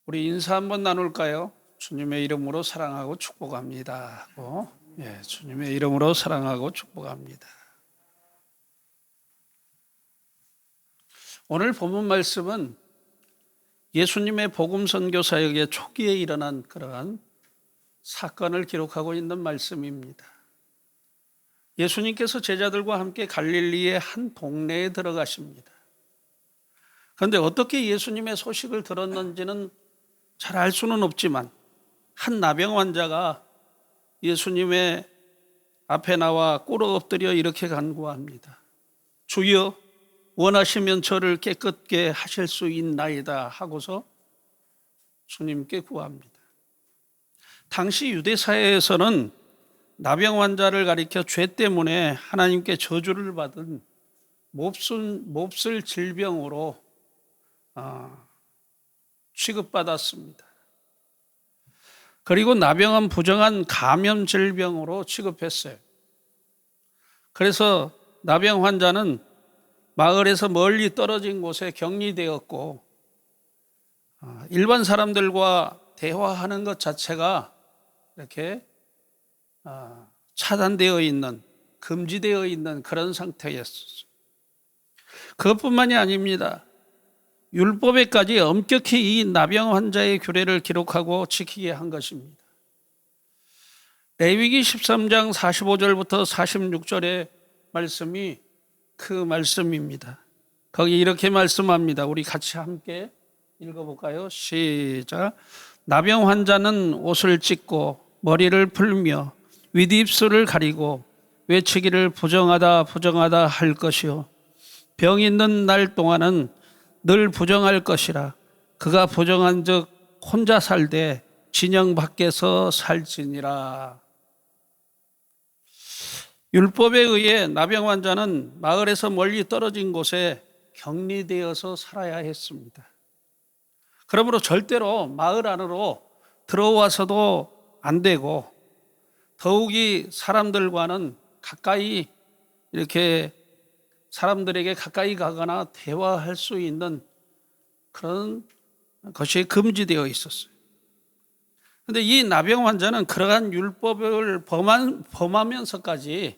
우리 인사 한번 나눌까요? 주님의 이름으로 사랑하고 축복합니다. 주님의 이름으로 사랑하고 축복합니다. 오늘 본문 말씀은 예수님의 복음 선교 사역의 초기에 일어난 그러한 사건을 기록하고 있는 말씀입니다. 예수님께서 제자들과 함께 갈릴리의 한 동네에 들어가십니다. 그런데 어떻게 예수님의 소식을 들었는지는 잘 알 수는 없지만 한 나병 환자가 예수님의 앞에 나와 꿇어 엎드려 이렇게 간구합니다. 주여, 원하시면 저를 깨끗게 하실 수 있나이다 하고서 주님께 구합니다. 당시 유대 사회에서는 나병 환자를 가리켜 죄 때문에 하나님께 저주를 받은 몹쓸 질병으로 취급받았습니다. 그리고 나병은 부정한 감염 질병으로 취급했어요. 그래서 나병 환자는 마을에서 멀리 떨어진 곳에 격리되었고 일반 사람들과 대화하는 것 자체가 이렇게 차단되어 있는, 금지되어 있는 그런 상태였어요. 그것뿐만이 아닙니다. 율법에까지 엄격히 이 나병 환자의 규례를 기록하고 지키게 한 것입니다. 레위기 13장 45절부터 46절의 말씀이 그 말씀입니다. 거기 이렇게 말씀합니다. 우리 같이 함께 읽어볼까요? 시작. 나병 환자는 옷을 찢고 머리를 풀며 윗입술을 가리고 외치기를 부정하다 부정하다 할 것이요 병 있는 날 동안은 늘 부정할 것이라. 그가 부정한 즉 혼자 살되 진영 밖에서 살지니라. 율법에 의해 나병 환자는 마을에서 멀리 떨어진 곳에 격리되어서 살아야 했습니다. 그러므로 절대로 마을 안으로 들어와서도 안 되고 더욱이 사람들과는 가까이 이렇게 사람들에게 가까이 가거나 대화할 수 있는 그런 것이 금지되어 있었어요. 그런데 이 나병 환자는 그러한 율법을 범하면서까지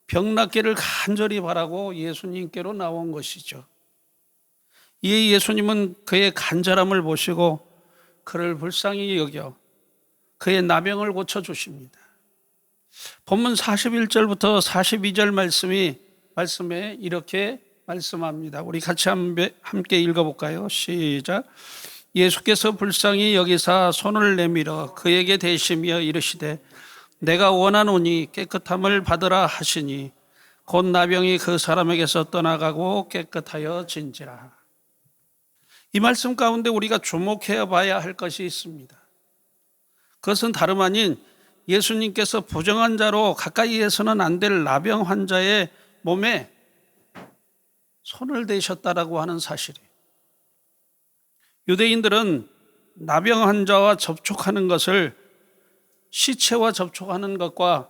병 낫기를 간절히 바라고 예수님께로 나온 것이죠. 이에 예수님은 그의 간절함을 보시고 그를 불쌍히 여겨 그의 나병을 고쳐주십니다. 본문 41절부터 42절 말씀에 이렇게 말씀합니다. 우리 같이 함께 읽어볼까요? 시작. 예수께서 불쌍히 여기사 손을 내밀어 그에게 대시며 이르시되 내가 원하노니 깨끗함을 받으라 하시니 곧 나병이 그 사람에게서 떠나가고 깨끗하여 진지라. 이 말씀 가운데 우리가 주목해 봐야 할 것이 있습니다. 그것은 다름 아닌 예수님께서 부정한 자로 가까이 해서는 안 될 나병 환자의 몸에 손을 대셨다라고 하는 사실이에요. 유대인들은 나병 환자와 접촉하는 것을 시체와 접촉하는 것과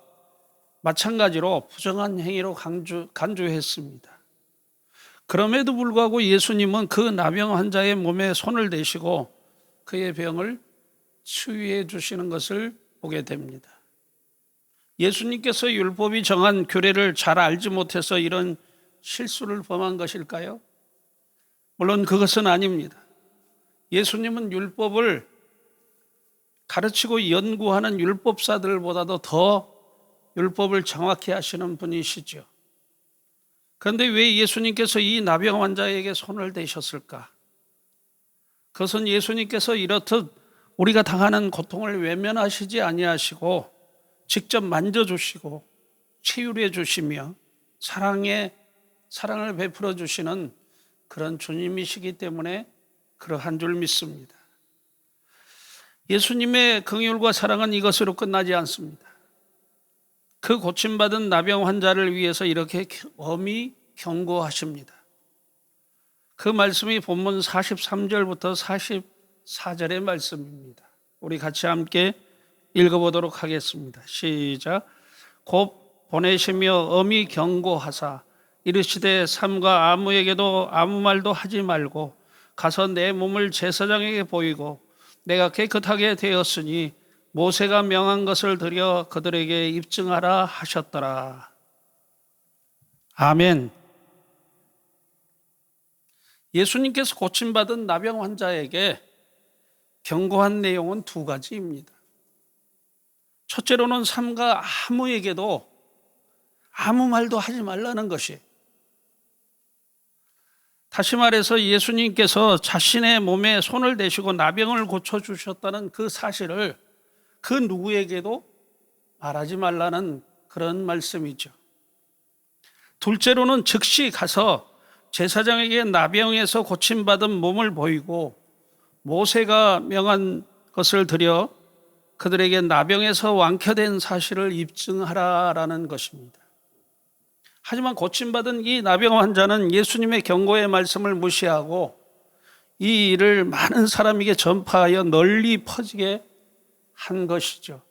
마찬가지로 부정한 행위로 간주했습니다. 그럼에도 불구하고 예수님은 그 나병 환자의 몸에 손을 대시고 그의 병을 치유해 주시는 것을 보게 됩니다. 예수님께서 율법이 정한 규례를 잘 알지 못해서 이런 실수를 범한 것일까요? 물론 그것은 아닙니다. 예수님은 율법을 가르치고 연구하는 율법사들보다도 더 율법을 정확히 하시는 분이시죠. 그런데 왜 예수님께서 이 나병 환자에게 손을 대셨을까? 그것은 예수님께서 이렇듯 우리가 당하는 고통을 외면하시지 아니하시고 직접 만져주시고 치유해 주시며 사랑을 베풀어 주시는 그런 주님이시기 때문에 그러한 줄 믿습니다. 예수님의 긍휼과 사랑은 이것으로 끝나지 않습니다. 그 고침받은 나병 환자를 위해서 이렇게 엄히 경고하십니다. 그 말씀이 본문 43절부터 44절의 말씀입니다. 우리 같이 함께 읽어보도록 하겠습니다. 시작. 곧 보내시며 엄히 경고하사 이르시되 삼가 아무에게도 아무 말도 하지 말고 가서 내 몸을 제사장에게 보이고 내가 깨끗하게 되었으니 모세가 명한 것을 드려 그들에게 입증하라 하셨더라. 아멘. 예수님께서 고침받은 나병 환자에게 경고한 내용은 두 가지입니다. 첫째로는 삼가 아무에게도 아무 말도 하지 말라는 것이. 다시 말해서 예수님께서 자신의 몸에 손을 대시고 나병을 고쳐주셨다는 그 사실을 그 누구에게도 말하지 말라는 그런 말씀이죠. 둘째로는 즉시 가서 제사장에게 나병에서 고침받은 몸을 보이고 모세가 명한 것을 드려 그들에게 나병에서 완쾌된 사실을 입증하라라는 것입니다. 하지만 고침받은 이 나병 환자는 예수님의 경고의 말씀을 무시하고 이 일을 많은 사람에게 전파하여 널리 퍼지게 한 것이죠.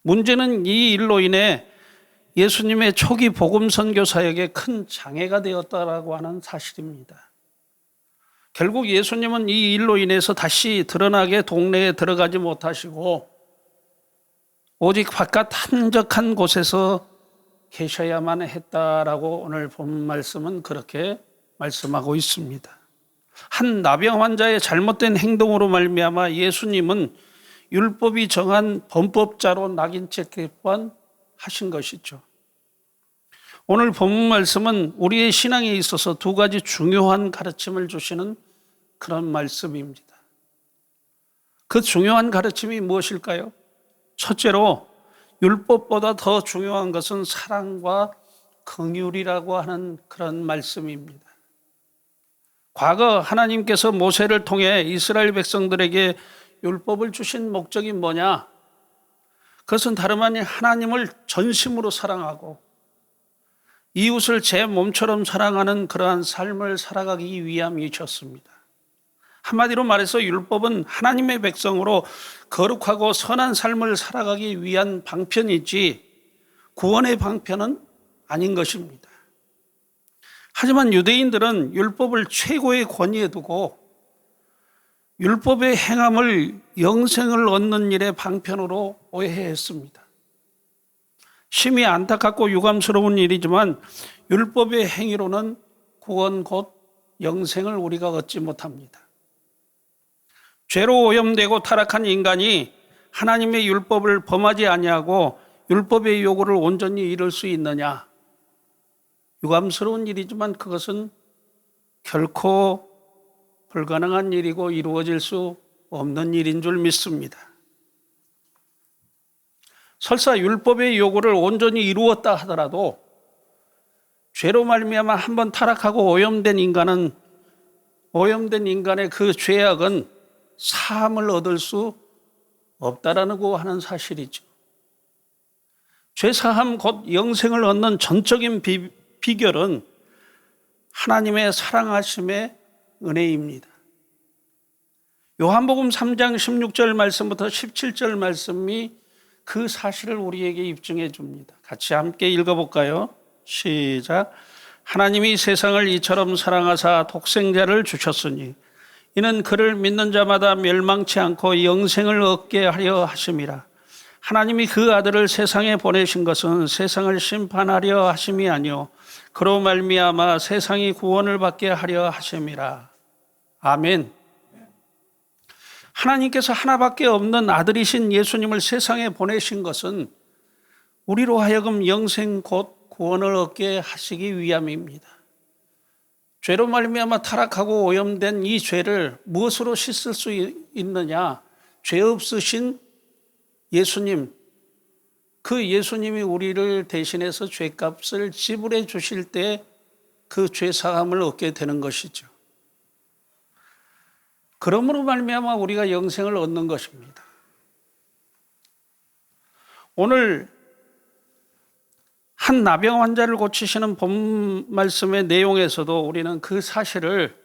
문제는 이 일로 인해 예수님의 초기 복음 선교 사역에 큰 장애가 되었다라고 하는 사실입니다. 결국 예수님은 이 일로 인해서 다시 드러나게 동네에 들어가지 못하시고 오직 바깥 한적한 곳에서 계셔야만 했다라고 오늘 본 말씀은 그렇게 말씀하고 있습니다. 한 나병 환자의 잘못된 행동으로 말미암아 예수님은 율법이 정한 범법자로 낙인 찍힐 뻔하신 것이죠. 오늘 본문 말씀은 우리의 신앙에 있어서 두 가지 중요한 가르침을 주시는 그런 말씀입니다. 그 중요한 가르침이 무엇일까요? 첫째로 율법보다 더 중요한 것은 사랑과 긍휼이라고 하는 그런 말씀입니다. 과거 하나님께서 모세를 통해 이스라엘 백성들에게 율법을 주신 목적이 뭐냐? 그것은 다름 아닌 하나님을 전심으로 사랑하고 이웃을 제 몸처럼 사랑하는 그러한 삶을 살아가기 위함이셨습니다. 한마디로 말해서 율법은 하나님의 백성으로 거룩하고 선한 삶을 살아가기 위한 방편이지 구원의 방편은 아닌 것입니다. 하지만 유대인들은 율법을 최고의 권위에 두고 율법의 행함을 영생을 얻는 일의 방편으로 오해했습니다. 심히 안타깝고 유감스러운 일이지만 율법의 행위로는 구원 곧 영생을 우리가 얻지 못합니다. 죄로 오염되고 타락한 인간이 하나님의 율법을 범하지 아니하고 율법의 요구를 온전히 이룰 수 있느냐? 유감스러운 일이지만 그것은 결코 불가능한 일이고 이루어질 수 없는 일인 줄 믿습니다. 설사 율법의 요구를 온전히 이루었다 하더라도 죄로 말미암아 한번 타락하고 오염된 인간의 그 죄악은 사함을 얻을 수 없다라고 하는 사실이죠. 죄사함 곧 영생을 얻는 전적인 비결은 하나님의 사랑하심의 은혜입니다. 요한복음 3장 16절 말씀부터 17절 말씀이 그 사실을 우리에게 입증해 줍니다. 같이 함께 읽어볼까요? 시작. 하나님이 세상을 이처럼 사랑하사 독생자를 주셨으니 이는 그를 믿는 자마다 멸망치 않고 영생을 얻게 하려 하심이라. 하나님이 그 아들을 세상에 보내신 것은 세상을 심판하려 하심이 아니요 그로 말미암아 세상이 구원을 받게 하려 하심이라. 아멘. 하나님께서 하나밖에 없는 아들이신 예수님을 세상에 보내신 것은 우리로 하여금 영생 곧 구원을 얻게 하시기 위함입니다. 죄로 말미암아 타락하고 오염된 이 죄를 무엇으로 씻을 수 있느냐? 죄 없으신 예수님, 그 예수님이 우리를 대신해서 죄값을 지불해 주실 때 그 죄사함을 얻게 되는 것이죠. 그러므로 말미암아 우리가 영생을 얻는 것입니다. 오늘 한 나병 환자를 고치시는 본 말씀의 내용에서도 우리는 그 사실을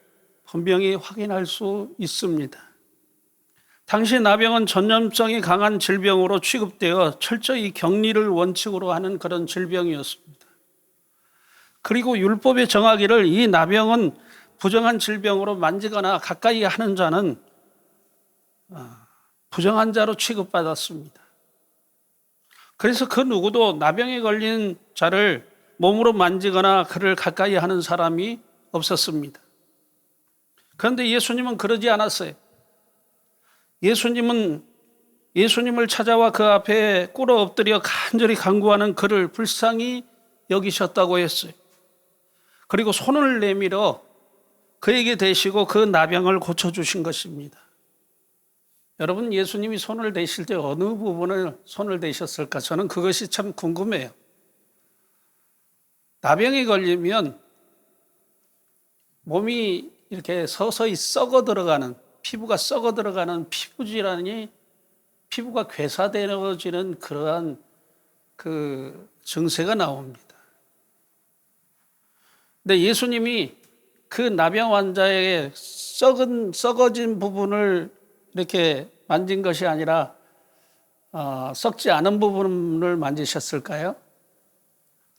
분명히 확인할 수 있습니다. 당시 나병은 전염성이 강한 질병으로 취급되어 철저히 격리를 원칙으로 하는 그런 질병이었습니다. 그리고 율법에 정하기를 이 나병은 부정한 질병으로 만지거나 가까이 하는 자는 부정한 자로 취급받았습니다. 그래서 그 누구도 나병에 걸린 자를 몸으로 만지거나 그를 가까이 하는 사람이 없었습니다. 그런데 예수님은 그러지 않았어요. 예수님을 찾아와 그 앞에 꿇어 엎드려 간절히 간구하는 그를 불쌍히 여기셨다고 했어요. 그리고 손을 내밀어 그에게 대시고 그 나병을 고쳐주신 것입니다. 여러분, 예수님이 손을 대실 때 어느 부분을 손을 대셨을까? 저는 그것이 참 궁금해요. 나병에 걸리면 몸이 이렇게 서서히 썩어 들어가는, 피부가 썩어 들어가는 피부질환이 피부가 괴사되어지는 그러한 그 증세가 나옵니다. 근데 예수님이 그 나병 환자의 썩어진 부분을 이렇게 만진 것이 아니라 썩지 않은 부분을 만지셨을까요?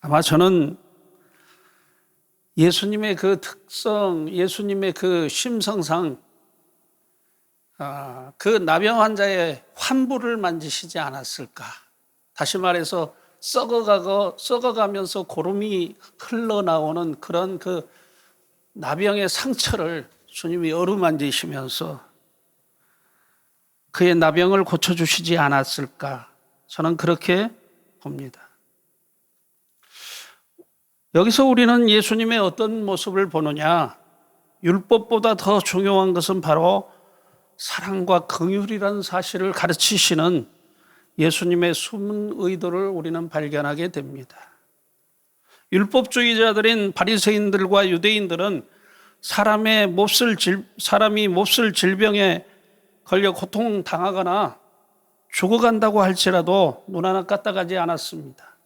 아마 저는 예수님의 그 특성, 예수님의 그 심성상 그 나병 환자의 환부를 만지시지 않았을까. 다시 말해서 썩어가면서 고름이 흘러나오는 그런 그 나병의 상처를 주님이 어루만지시면서 그의 나병을 고쳐주시지 않았을까. 저는 그렇게 봅니다. 여기서 우리는 예수님의 어떤 모습을 보느냐? 율법보다 더 중요한 것은 바로 사랑과 긍휼이라는 사실을 가르치시는 예수님의 숨은 의도를 우리는 발견하게 됩니다. 율법주의자들인 바리새인들과 유대인들은 사람이 몹쓸 질병에 걸려 고통당하거나 죽어간다고 할지라도 눈 하나 까딱하지 않았습니다.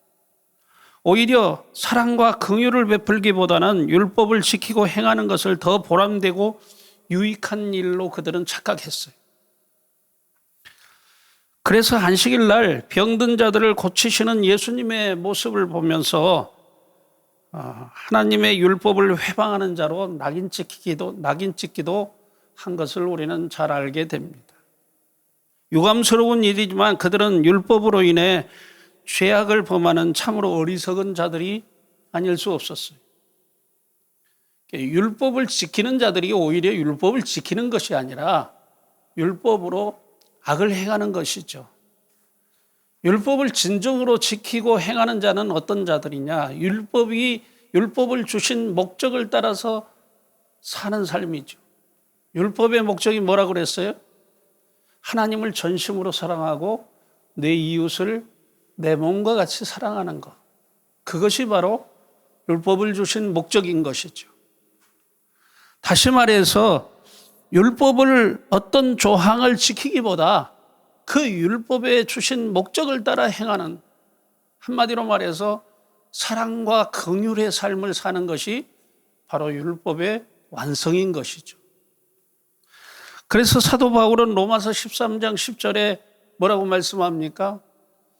오히려 사랑과 긍휼을 베풀기보다는 율법을 지키고 행하는 것을 더 보람되고 유익한 일로 그들은 착각했어요. 그래서 안식일 날 병든 자들을 고치시는 예수님의 모습을 보면서 하나님의 율법을 회방하는 자로 낙인 찍기도 한 것을 우리는 잘 알게 됩니다. 유감스러운 일이지만 그들은 율법으로 인해 죄악을 범하는 참으로 어리석은 자들이 아닐 수 없었어요. 율법을 지키는 자들이 오히려 율법을 지키는 것이 아니라 율법으로 악을 행하는 것이죠. 율법을 진정으로 지키고 행하는 자는 어떤 자들이냐? 율법을 주신 목적을 따라서 사는 삶이죠. 율법의 목적이 뭐라고 그랬어요? 하나님을 전심으로 사랑하고 내 이웃을 내 몸과 같이 사랑하는 것. 그것이 바로 율법을 주신 목적인 것이죠. 다시 말해서 율법을 어떤 조항을 지키기보다 그 율법에 주신 목적을 따라 행하는, 한마디로 말해서 사랑과 긍휼의 삶을 사는 것이 바로 율법의 완성인 것이죠. 그래서 사도 바울은 로마서 13장 10절에 뭐라고 말씀합니까?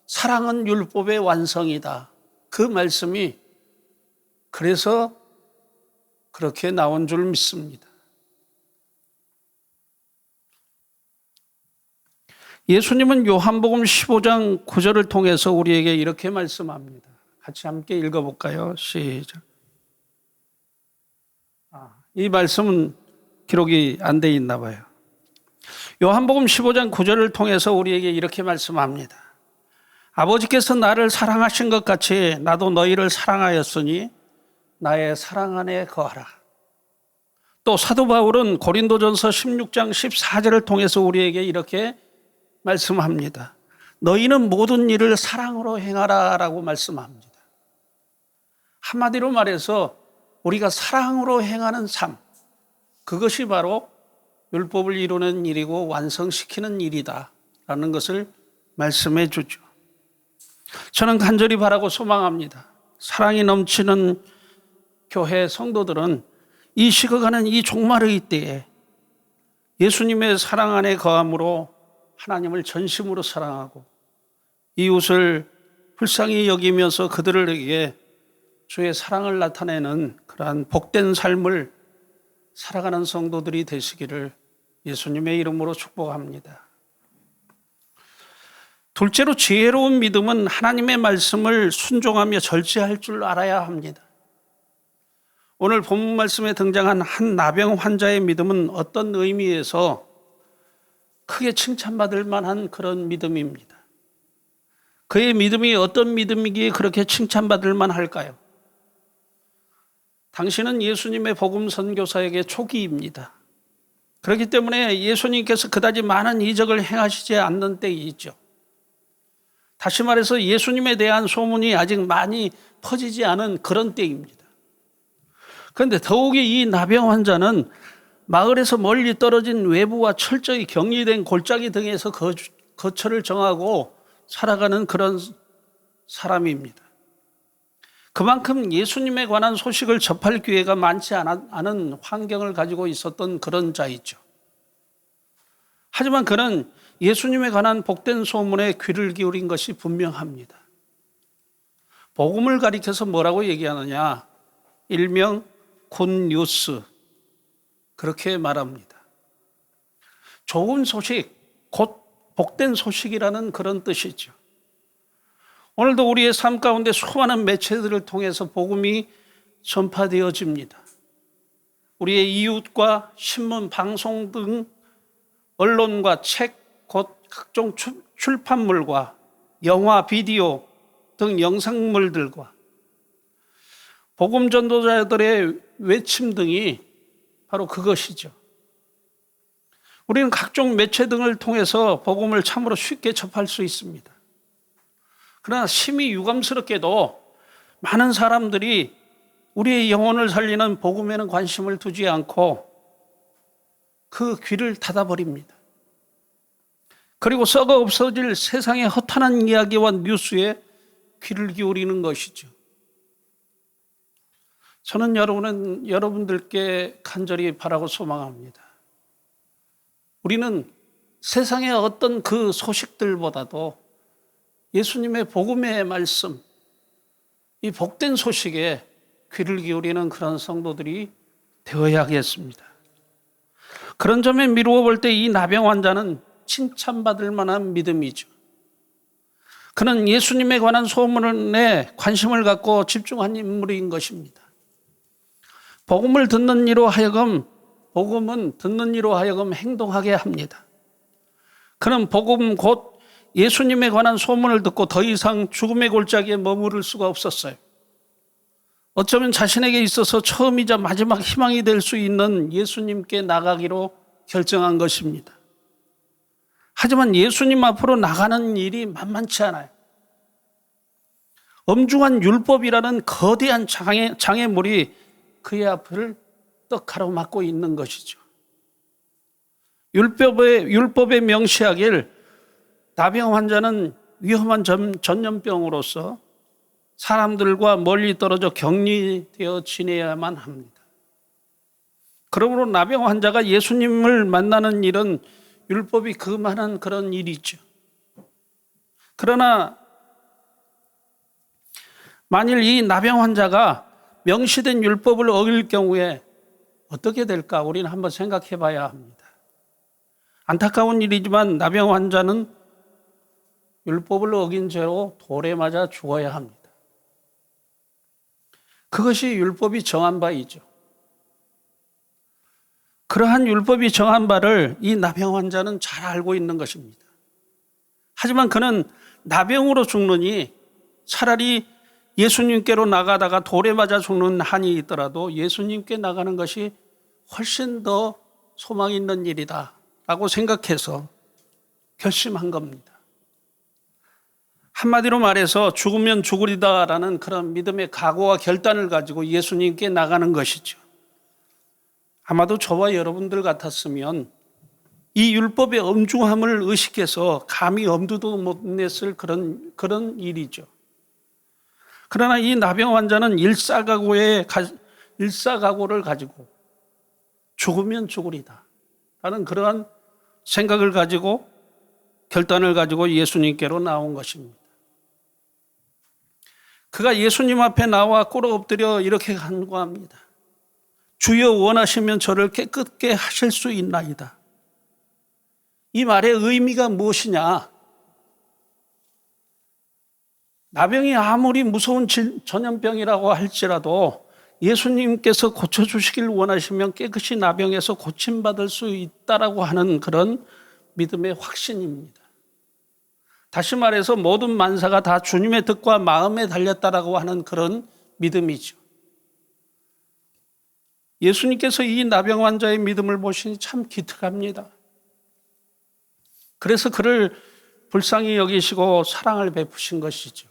사랑은 율법의 완성이다. 그 말씀이 그래서 그렇게 나온 줄 믿습니다. 예수님은 요한복음 15장 9절을 통해서 우리에게 이렇게 말씀합니다. 같이 함께 읽어볼까요? 시작. 이 말씀은 기록이 안 돼 있나 봐요. 요한복음 15장 9절을 통해서 우리에게 이렇게 말씀합니다. 아버지께서 나를 사랑하신 것 같이 나도 너희를 사랑하였으니 나의 사랑 안에 거하라. 또 사도 바울은 고린도전서 16장 14절을 통해서 우리에게 이렇게 말씀합니다. 너희는 모든 일을 사랑으로 행하라 라고 말씀합니다. 한마디로 말해서 우리가 사랑으로 행하는 삶, 그것이 바로 율법을 이루는 일이고 완성시키는 일이다 라는 것을 말씀해 주죠. 저는 간절히 바라고 소망합니다. 사랑이 넘치는 교회 성도들은 이 식어가는 이 종말의 때에 예수님의 사랑 안에 거함으로 하나님을 전심으로 사랑하고 이웃을 불쌍히 여기면서 그들에게 주의 사랑을 나타내는 그러한 복된 삶을 살아가는 성도들이 되시기를 예수님의 이름으로 축복합니다. 둘째로 지혜로운 믿음은 하나님의 말씀을 순종하며 절제할 줄 알아야 합니다. 오늘 본문 말씀에 등장한 한 나병 환자의 믿음은 어떤 의미에서 크게 칭찬받을 만한 그런 믿음입니다. 그의 믿음이 어떤 믿음이기에 그렇게 칭찬받을 만할까요? 당신은 예수님의 복음 선교사에게 초기입니다. 그렇기 때문에 예수님께서 그다지 많은 이적을 행하시지 않는 때이죠. 다시 말해서 예수님에 대한 소문이 아직 많이 퍼지지 않은 그런 때입니다. 그런데 더욱이 이 나병 환자는 마을에서 멀리 떨어진 외부와 철저히 격리된 골짜기 등에서 거처를 정하고 살아가는 그런 사람입니다. 그만큼 예수님에 관한 소식을 접할 기회가 많지 않은 환경을 가지고 있었던 그런 자이죠. 하지만 그는 예수님에 관한 복된 소문에 귀를 기울인 것이 분명합니다. 복음을 가리켜서 뭐라고 얘기하느냐? 일명 굿뉴스, 그렇게 말합니다. 좋은 소식, 곧 복된 소식이라는 그런 뜻이죠. 오늘도 우리의 삶 가운데 수많은 매체들을 통해서 복음이 전파되어집니다. 우리의 이웃과 신문, 방송 등 언론과 책, 곧 각종 출판물과 영화, 비디오 등 영상물들과 복음 전도자들의 외침 등이 바로 그것이죠. 우리는 각종 매체 등을 통해서 복음을 참으로 쉽게 접할 수 있습니다. 그러나 심히 유감스럽게도 많은 사람들이 우리의 영혼을 살리는 복음에는 관심을 두지 않고 그 귀를 닫아버립니다. 그리고 썩어 없어질 세상의 허탄한 이야기와 뉴스에 귀를 기울이는 것이죠. 저는 여러분들께 간절히 바라고 소망합니다. 우리는 세상의 어떤 그 소식들보다도 예수님의 복음의 말씀, 이 복된 소식에 귀를 기울이는 그런 성도들이 되어야겠습니다. 그런 점에 미루어 볼 때 이 나병 환자는 칭찬받을 만한 믿음이죠. 그는 예수님에 관한 소문에 관심을 갖고 집중한 인물인 것입니다. 복음은 듣는 이로 하여금 행동하게 합니다. 그는 복음 곧 예수님에 관한 소문을 듣고 더 이상 죽음의 골짜기에 머무를 수가 없었어요. 어쩌면 자신에게 있어서 처음이자 마지막 희망이 될 수 있는 예수님께 나가기로 결정한 것입니다. 하지만 예수님 앞으로 나가는 일이 만만치 않아요. 엄중한 율법이라는 거대한 장애물이 그의 앞을 떡 가로막고 있는 것이죠. 율법에 명시하길 나병 환자는 위험한 전염병으로서 사람들과 멀리 떨어져 격리되어 지내야만 합니다. 그러므로 나병 환자가 예수님을 만나는 일은 율법이 금하는 그런 일이죠. 그러나 만일 이 나병 환자가 명시된 율법을 어길 경우에 어떻게 될까 우리는 한번 생각해 봐야 합니다. 안타까운 일이지만 나병 환자는 율법을 어긴 죄로 돌에 맞아 죽어야 합니다. 그것이 율법이 정한 바이죠. 그러한 율법이 정한 바를 이 나병 환자는 잘 알고 있는 것입니다. 하지만 그는 나병으로 죽느니 차라리 예수님께로 나가다가 돌에 맞아 죽는 한이 있더라도 예수님께 나가는 것이 훨씬 더 소망 있는 일이다 라고 생각해서 결심한 겁니다. 한마디로 말해서 죽으면 죽으리다라는 그런 믿음의 각오와 결단을 가지고 예수님께 나가는 것이죠. 아마도 저와 여러분들 같았으면 이 율법의 엄중함을 의식해서 감히 엄두도 못 냈을 그런 일이죠. 그러나 이 나병 환자는 일사각오를 가지고 죽으면 죽으리다 라는 그러한 생각을 가지고 결단을 가지고 예수님께로 나온 것입니다. 그가 예수님 앞에 나와 꿇어 엎드려 이렇게 간구합니다. 주여 원하시면 저를 깨끗게 하실 수 있나이다. 이 말의 의미가 무엇이냐? 나병이 아무리 무서운 전염병이라고 할지라도 예수님께서 고쳐주시길 원하시면 깨끗이 나병에서 고침받을 수 있다라고 하는 그런 믿음의 확신입니다. 다시 말해서 모든 만사가 다 주님의 뜻과 마음에 달렸다라고 하는 그런 믿음이죠. 예수님께서 이 나병 환자의 믿음을 보시니 참 기특합니다. 그래서 그를 불쌍히 여기시고 사랑을 베푸신 것이죠.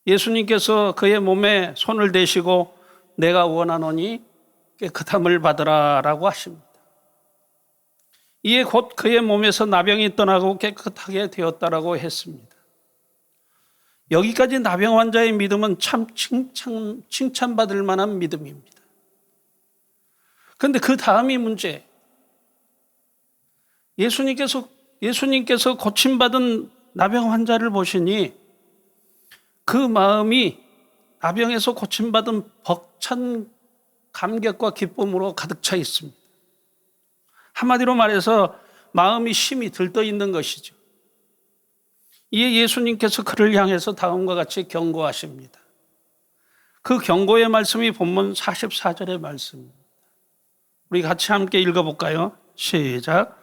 예수님께서 그의 몸에 손을 대시고 내가 원하노니 깨끗함을 받으라라고 하십니다. 이에 곧 그의 몸에서 나병이 떠나고 깨끗하게 되었다라고 했습니다. 여기까지 나병 환자의 믿음은 참 칭찬받을 만한 믿음입니다. 그런데 그 다음이 문제. 예수님께서 고침받은 나병 환자를 보시니 그 마음이 나병에서 고침받은 벅찬 감격과 기쁨으로 가득 차 있습니다. 한마디로 말해서 마음이 심히 들떠 있는 것이죠. 이에 예수님께서 그를 향해서 다음과 같이 경고하십니다. 그 경고의 말씀이 본문 44절의 말씀입니다. 우리 같이 함께 읽어볼까요? 시작.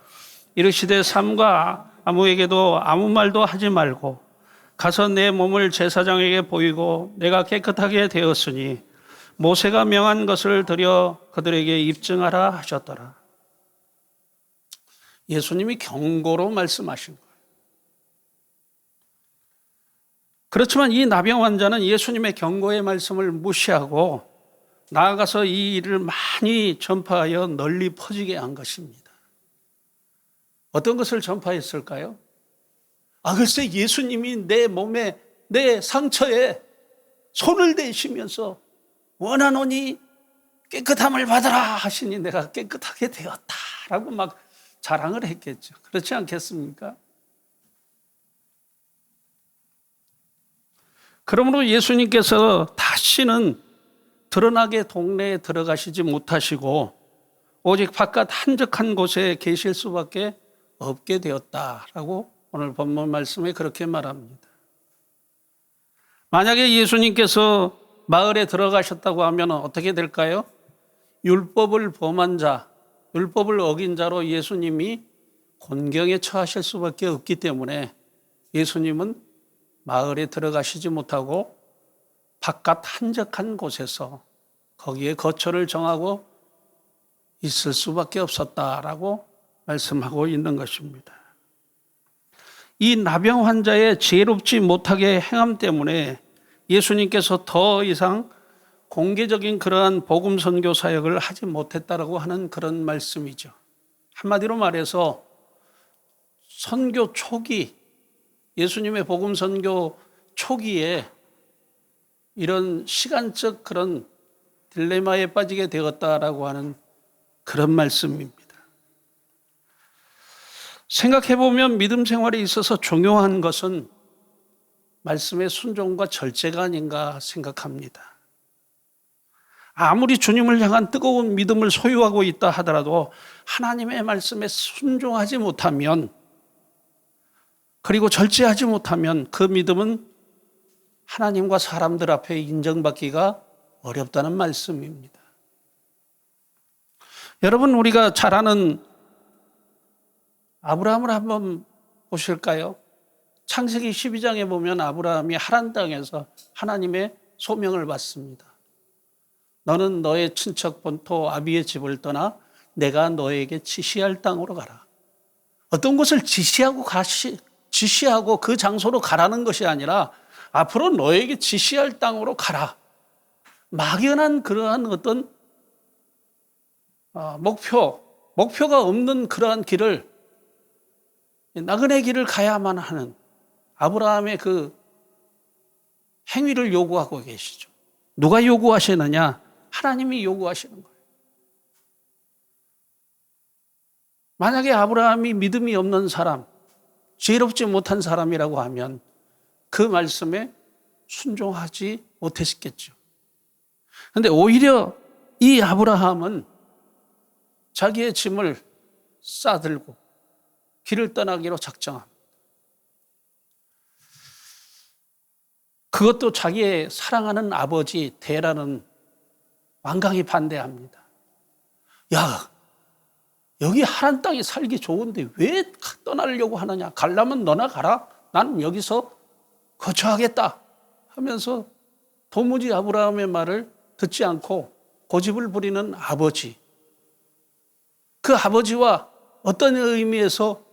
이르시되 삼가 아무에게도 아무 말도 하지 말고 가서 내 몸을 제사장에게 보이고 내가 깨끗하게 되었으니 모세가 명한 것을 드려 그들에게 입증하라 하셨더라. 예수님이 경고로 말씀하신 거예요. 그렇지만 이 나병 환자는 예수님의 경고의 말씀을 무시하고 나아가서 이 일을 많이 전파하여 널리 퍼지게 한 것입니다. 어떤 것을 전파했을까요? 글쎄 예수님이 내 몸에 내 상처에 손을 대시면서 원하노니 깨끗함을 받으라 하시니 내가 깨끗하게 되었다라고 막 자랑을 했겠죠. 그렇지 않겠습니까? 그러므로 예수님께서 다시는 드러나게 동네에 들어가시지 못하시고 오직 바깥 한적한 곳에 계실 수밖에 없게 되었다라고 오늘 본문 말씀에 그렇게 말합니다. 만약에 예수님께서 마을에 들어가셨다고 하면 어떻게 될까요? 율법을 범한 자, 율법을 어긴 자로 예수님이 곤경에 처하실 수밖에 없기 때문에 예수님은 마을에 들어가시지 못하고 바깥 한적한 곳에서 거기에 거처를 정하고 있을 수밖에 없었다라고 말씀하고 있는 것입니다. 이 나병 환자의 지혜롭지 못하게 행함 때문에 예수님께서 더 이상 공개적인 그러한 복음 선교 사역을 하지 못했다라고 하는 그런 말씀이죠. 한마디로 말해서 선교 초기, 예수님의 복음 선교 초기에 이런 시간적 그런 딜레마에 빠지게 되었다라고 하는 그런 말씀입니다. 생각해보면 믿음 생활에 있어서 중요한 것은 말씀의 순종과 절제가 아닌가 생각합니다. 아무리 주님을 향한 뜨거운 믿음을 소유하고 있다 하더라도 하나님의 말씀에 순종하지 못하면, 그리고 절제하지 못하면 그 믿음은 하나님과 사람들 앞에 인정받기가 어렵다는 말씀입니다. 여러분, 우리가 잘 아는 아브라함을 한번 보실까요? 창세기 12장에 보면 아브라함이 하란 땅에서 하나님의 소명을 받습니다. 너는 너의 친척 본토 아비의 집을 떠나 내가 너에게 지시할 땅으로 가라. 어떤 것을 지시하고 그 장소로 가라는 것이 아니라 앞으로 너에게 지시할 땅으로 가라. 막연한 그러한 어떤 목표가 없는 그러한 길을, 나그네 길을 가야만 하는 아브라함의 그 행위를 요구하고 계시죠. 누가 요구하시느냐? 하나님이 요구하시는 거예요. 만약에 아브라함이 믿음이 없는 사람, 지혜롭지 못한 사람이라고 하면 그 말씀에 순종하지 못했겠죠. 그런데 오히려 이 아브라함은 자기의 짐을 싸들고 길을 떠나기로 작정합니다. 그것도 자기의 사랑하는 아버지 데라는 완강히 반대합니다. 야, 여기 하란 땅에 살기 좋은데 왜 떠나려고 하느냐? 가려면 너나 가라. 나는 여기서 거처하겠다 하면서 도무지 아브라함의 말을 듣지 않고 고집을 부리는 아버지. 그 아버지와 어떤 의미에서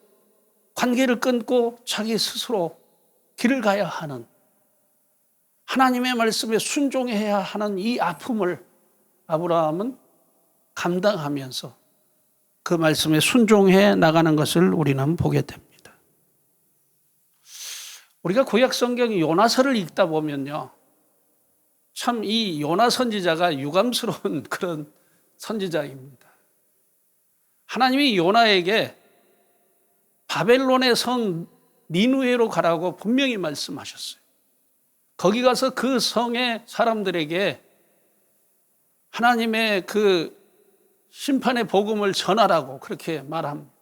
관계를 끊고 자기 스스로 길을 가야 하는, 하나님의 말씀에 순종해야 하는 이 아픔을 아브라함은 감당하면서 그 말씀에 순종해 나가는 것을 우리는 보게 됩니다. 우리가 구약 성경 요나서를 읽다 보면요, 참 이 요나 선지자가 유감스러운 그런 선지자입니다. 하나님이 요나에게 바벨론의 성 니느웨로 가라고 분명히 말씀하셨어요. 거기 가서 그 성의 사람들에게 하나님의 그 심판의 복음을 전하라고 그렇게 말합니다.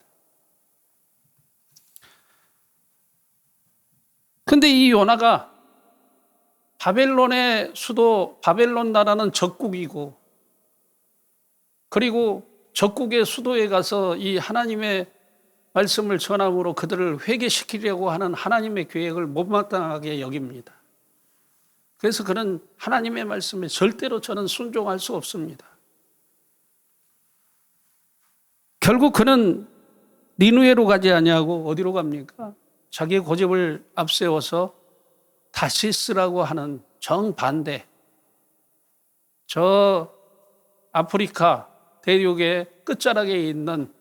근데 이 요나가 바벨론의 수도, 바벨론 나라는 적국이고, 그리고 적국의 수도에 가서 이 하나님의 말씀을 전함으로 그들을 회개시키려고 하는 하나님의 계획을 못마땅하게 여깁니다. 그래서 그는 하나님의 말씀에 절대로 저는 순종할 수 없습니다. 결국 그는 니느웨로 가지 아니하고 어디로 갑니까? 자기의 고집을 앞세워서 다시스라고 하는 정반대, 저 아프리카 대륙의 끝자락에 있는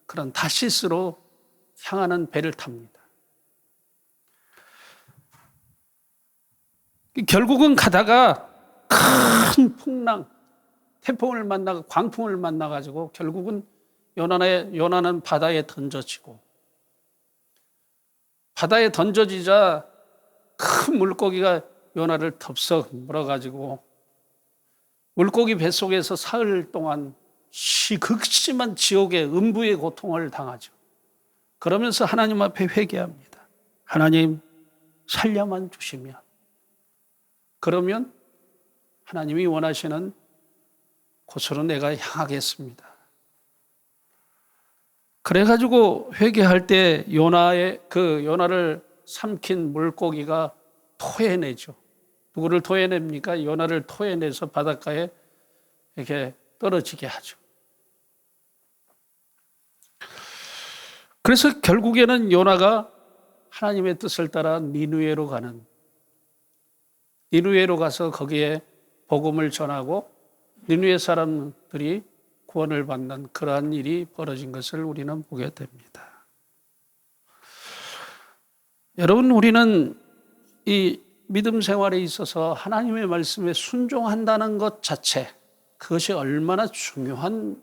그런 다시스로 향하는 배를 탑니다. 결국은 가다가 큰 풍랑, 태풍을 만나고 광풍을 만나가지고 결국은 요나는 바다에 던져지고, 바다에 던져지자 큰 물고기가 요나를 덥석 물어가지고 물고기 뱃속에서 사흘 동안 극심한 지옥의 음부의 고통을 당하죠. 그러면서 하나님 앞에 회개합니다. 하나님, 살려만 주시면, 그러면 하나님이 원하시는 곳으로 내가 향하겠습니다. 그래가지고 회개할 때 요나를 삼킨 물고기가 토해내죠. 누구를 토해냅니까? 요나를 토해내서 바닷가에 이렇게 떨어지게 하죠. 그래서 결국에는 요나가 하나님의 뜻을 따라 니느웨로 가서 거기에 복음을 전하고 니느웨 사람들이 구원을 받는 그러한 일이 벌어진 것을 우리는 보게 됩니다. 여러분, 우리는 이 믿음 생활에 있어서 하나님의 말씀에 순종한다는 것 자체, 그것이 얼마나 중요한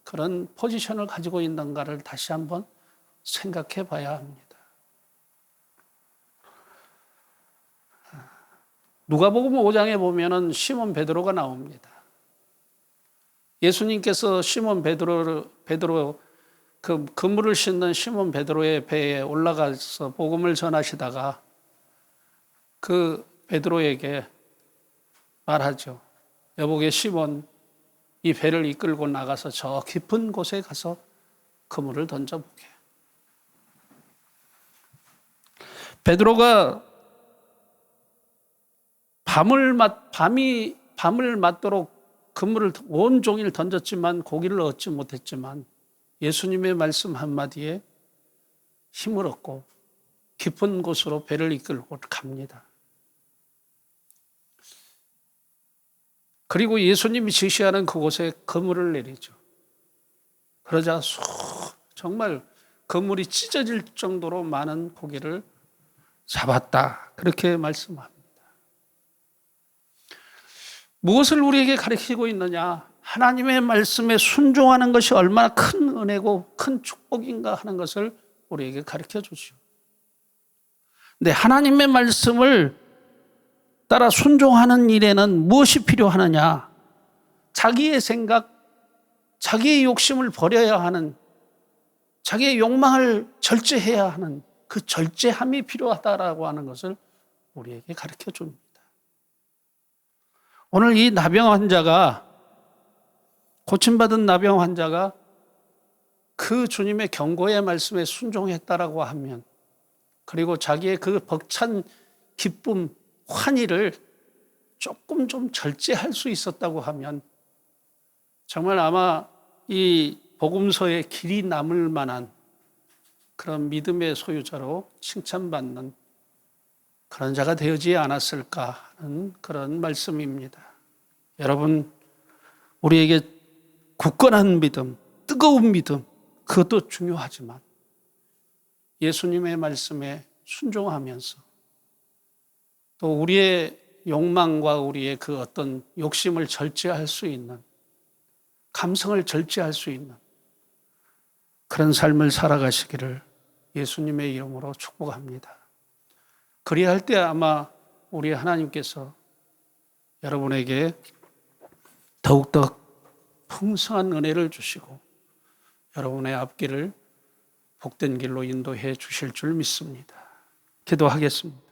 그런 포지션을 가지고 있는가를 다시 한번 생각해 봐야 합니다. 누가복음 5장에 보면은 시몬 베드로가 나옵니다. 예수님께서 시몬 베드로 그 그물을 싣는 시몬 베드로의 배에 올라가서 복음을 전하시다가 그 베드로에게 말하죠. 여보게 시몬, 이 배를 이끌고 나가서 저 깊은 곳에 가서 그물을 던져보게. 베드로가 밤을 맞도록 그물을 온종일 던졌지만 고기를 얻지 못했지만 예수님의 말씀 한마디에 힘을 얻고 깊은 곳으로 배를 이끌고 갑니다. 그리고 예수님이 지시하는 그곳에 그물을 내리죠. 그러자 정말 그물이 찢어질 정도로 많은 고기를 잡았다. 그렇게 말씀합니다. 무엇을 우리에게 가르치고 있느냐? 하나님의 말씀에 순종하는 것이 얼마나 큰 은혜고 큰 축복인가 하는 것을 우리에게 가르쳐 주죠. 근데 하나님의 말씀을 따라 순종하는 일에는 무엇이 필요하느냐? 자기의 생각, 자기의 욕심을 버려야 하는, 자기의 욕망을 절제해야 하는 그 절제함이 필요하다라고 하는 것을 우리에게 가르쳐 줍니다. 오늘 이 나병 환자가, 고침받은 나병 환자가 그 주님의 경고의 말씀에 순종했다라고 하면, 그리고 자기의 그 벅찬 기쁨, 환희를 조금 좀 절제할 수 있었다고 하면, 정말 아마 이 복음서의 길이 남을 만한 그런 믿음의 소유자로 칭찬받는 그런 자가 되지 않았을까 하는 그런 말씀입니다. 여러분, 우리에게 굳건한 믿음, 뜨거운 믿음, 그것도 중요하지만 예수님의 말씀에 순종하면서 또 우리의 욕망과 우리의 그 어떤 욕심을 절제할 수 있는, 감성을 절제할 수 있는 그런 삶을 살아가시기를 예수님의 이름으로 축복합니다. 그리할 때 아마 우리 하나님께서 여러분에게 더욱더 풍성한 은혜를 주시고 여러분의 앞길을 복된 길로 인도해 주실 줄 믿습니다. 기도하겠습니다.